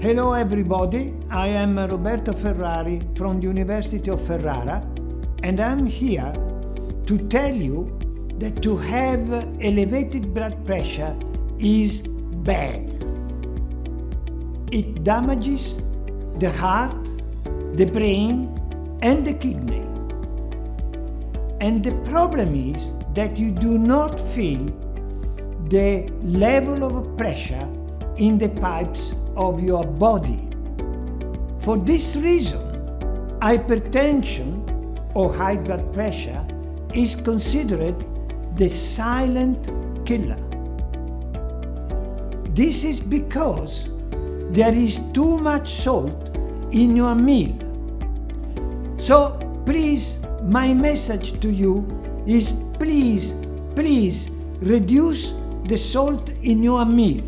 Hello everybody, I am Roberto Ferrari from the University of Ferrara, and I'm here to tell you that to have elevated blood pressure is bad. It damages the heart, the brain and the kidney. And the problem is that you do not feel the level of pressure in the pipes of your body. For this reason, hypertension or high blood pressure is considered the silent killer. This is because there is too much salt in your meal. So please, my message to you is please reduce the salt in your meal.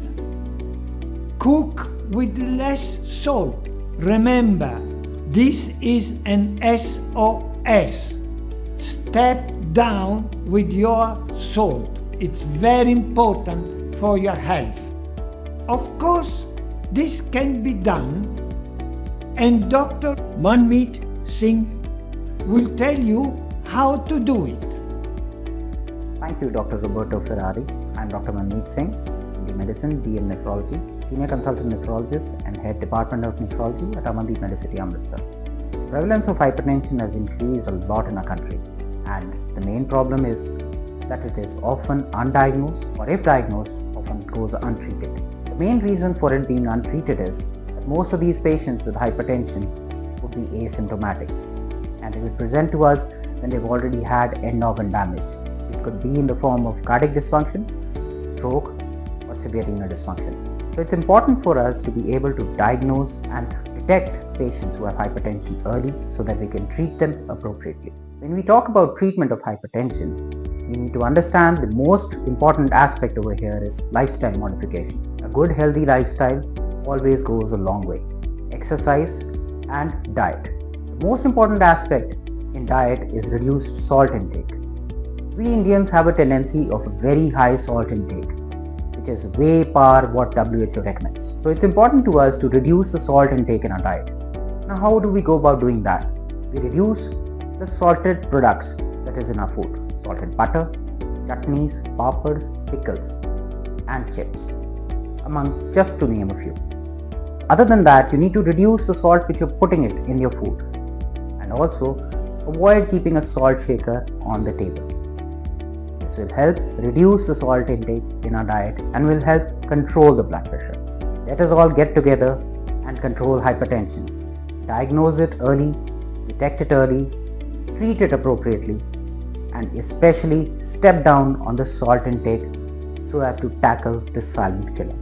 Cook with less salt. Remember, this is an S.O.S. Step down with your salt. It's very important for your health. Of course, this can be done, and Dr. Manmeet Singh will tell you how to do it. Thank you, Dr. Roberto Ferrari. I'm Dr. Manmeet Singh, MD Medicine, DM Nephrology, Senior Consultant Nephrologist and Head Department of Nephrology at Amandeep Medicity, Amritsar. The prevalence of hypertension has increased a lot in our country, and the main problem is that it is often undiagnosed, or if diagnosed, often goes untreated. The main reason for it being untreated is that most of these patients with hypertension would be asymptomatic, and they would present to us when they've already had end organ damage. It could be in the form of cardiac dysfunction, stroke, or severe renal dysfunction. So it's important for us to be able to diagnose and detect patients who have hypertension early so that we can treat them appropriately. When we talk about treatment of hypertension, we need to understand the most important aspect over here is lifestyle modification. A good healthy lifestyle always goes a long way. Exercise and diet. The most important aspect in diet is reduced salt intake. We Indians have a tendency of a very high salt intake, which is way par what WHO recommends. So it's important to us to reduce the salt intake in our diet. Now how do we go about doing that? We reduce the salted products that is in our food. Salted butter, chutneys, papads, pickles and chips, among just to name a few. Other than that, you need to reduce the salt which you're putting it in your food, and also avoid keeping a salt shaker on the table. This will help reduce the salt intake in our diet and will help control the blood pressure. Let us all get together and control hypertension. Diagnose it early, detect it early, treat it appropriately, and especially step down on the salt intake so as to tackle this silent killer.